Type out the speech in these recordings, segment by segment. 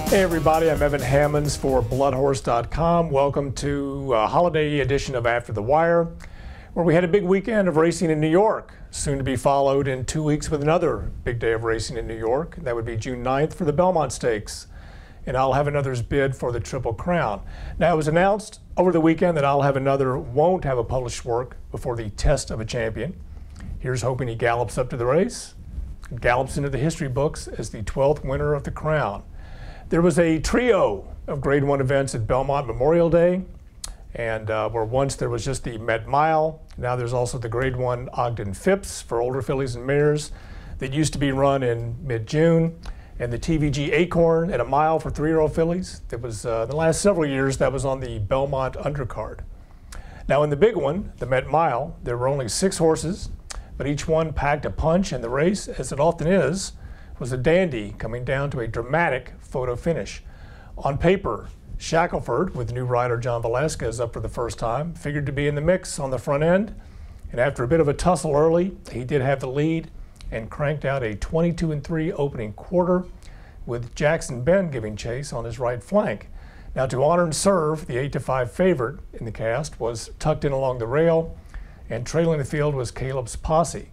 Hey everybody, I'm Evan Hammonds for bloodhorse.com. Welcome to a holiday edition of After the Wire, where we had a big weekend of racing in New York, soon to be followed in 2 weeks with another big day of racing in New York. That would be June 9th for the Belmont Stakes, and I'll have another's bid for the Triple Crown. Now, it was announced over the weekend that I'll have another won't have a published work before the Test of a Champion. Here's hoping he gallops up to the race, and gallops into the history books as the 12th winner of the crown. There was a trio of Grade 1 events at Belmont Memorial Day, and where once there was just the Met Mile, now there's also the Grade 1 Ogden Phipps for older fillies and mares that used to be run in mid-June, and the TVG Acorn at a mile for 3-year-old fillies. That was, the last several years, that was on the Belmont undercard. Now in the big one, the Met Mile, there were only 6 horses, but each one packed a punch, and the race, as it often is, was a dandy coming down to a dramatic photo finish. On paper, Shackelford, with new rider John Velasquez up for the first time, figured to be in the mix on the front end, and after a bit of a tussle early, he did have the lead and cranked out a 22-3 opening quarter, with Jackson Ben giving chase on his right flank. Now, to honor and serve, the 8-5 favorite in the cast was tucked in along the rail, and trailing the field was Caleb's Posse.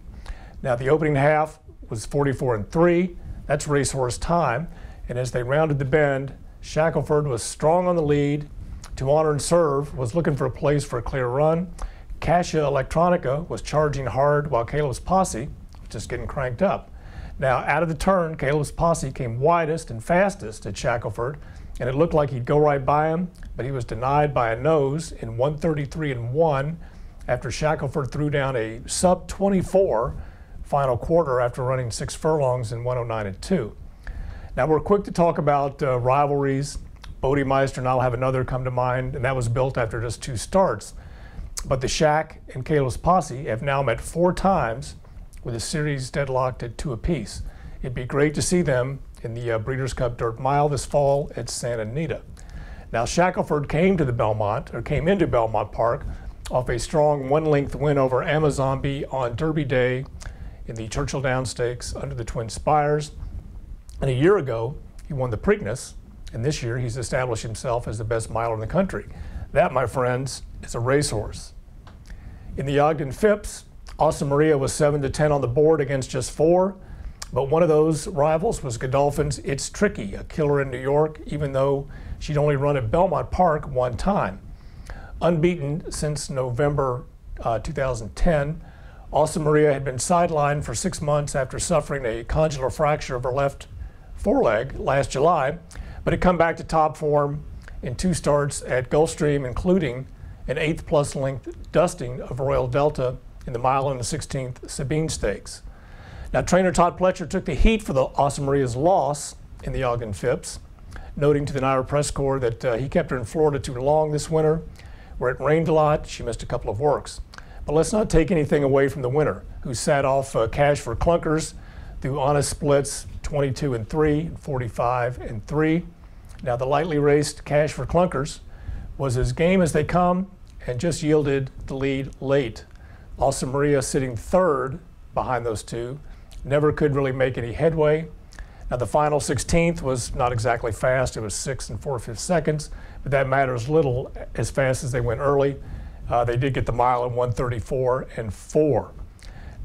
Now, the opening half was 44-3. That's racehorse time. And as they rounded the bend, Shackelford was strong on the lead. To honor and serve was looking for a place for a clear run. Cassia Electronica was charging hard while Caleb's Posse was just getting cranked up. Now, out of the turn, Caleb's Posse came widest and fastest at Shackelford, and it looked like he'd go right by him, but he was denied by a nose in 133-1 after Shackelford threw down a sub-24 final quarter after running 6 furlongs in 109-2. Now, we're quick to talk about rivalries. Bodemeister and I'll have another come to mind, and that was built after just 2 starts. But the Shack and Caleb's Posse have now met 4 times with a series deadlocked at 2 apiece. It'd be great to see them in the Breeders' Cup Dirt Mile this fall at Santa Anita. Now, Shackelford came into Belmont Park off a strong 1-length win over Amazonby on Derby Day in the Churchill Downs Stakes under the Twin Spires. And a year ago, he won the Preakness, and this year he's established himself as the best miler in the country. That, my friends, is a racehorse. In the Ogden Phipps, Awesome Maria was 7-10 on the board against just 4, but one of those rivals was Godolphin's It's Tricky, a killer in New York, even though she'd only run at Belmont Park 1 time. Unbeaten since November 2010, Awesome Maria had been sidelined for 6 months after suffering a condylar fracture of her left foreleg last July, but had come back to top form in 2 starts at Gulfstream, including an 8th+ length dusting of Royal Delta in the mile and the 16th Sabine Stakes. Now, trainer Todd Pletcher took the heat for the Awesome Maria's loss in the Ogden Phipps, noting to the Naira press corps that he kept her in Florida too long this winter, where it rained a lot. She missed a couple of works. But let's not take anything away from the winner, who sat off Cash for Clunkers through honest splits 22-3 and 45-3. Now, the lightly raced Cash for Clunkers was as game as they come and just yielded the lead late. Awesome Maria, sitting 3rd behind those 2, never could really make any headway. Now, the final 16th was not exactly fast. It was 6 4/5 seconds, but that matters little as fast as they went early. They did get the mile in 134-4.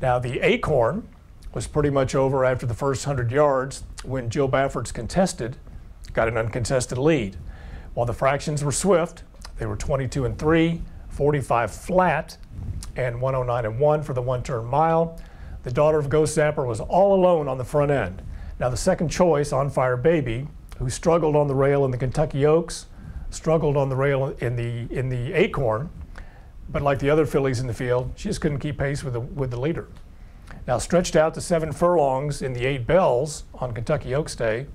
Now, the Acorn was pretty much over after the first 100 yards when Jill Baffert's Contested got an uncontested lead. While the fractions were swift, they were 22-3, 45 flat, and 109-1 for the 1-turn mile. The daughter of Ghost Zapper was all alone on the front end. Now, the second choice, On Fire Baby, who struggled on the rail in the Kentucky Oaks, struggled on the rail in the Acorn, but like the other fillies in the field, she just couldn't keep pace with the leader. Now, stretched out to 7 furlongs in the 8 Bells on Kentucky Oaks Day,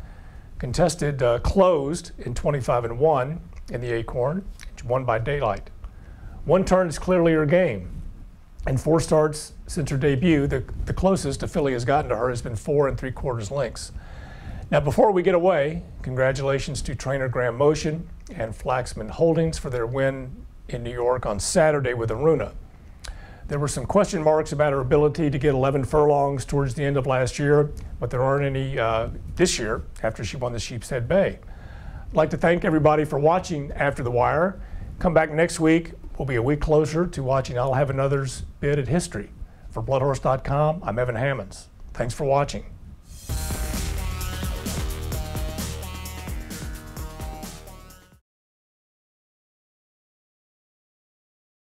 Contested closed in 25-1 in the Acorn, which won by daylight. 1 turn is clearly her game. In 4 starts since her debut, the closest a filly has gotten to her has been 4 3/4 lengths. Now, before we get away, congratulations to trainer Graham Motion and Flaxman Holdings for their win in New York on Saturday with Aruna. There were some question marks about her ability to get 11 furlongs towards the end of last year, but there aren't any this year after she won the Sheep's Head Bay. I'd like to thank everybody for watching After the Wire. Come back next week. We'll be a week closer to watching I'll Have Another's bid at history. For bloodhorse.com, I'm Evan Hammonds. Thanks for watching.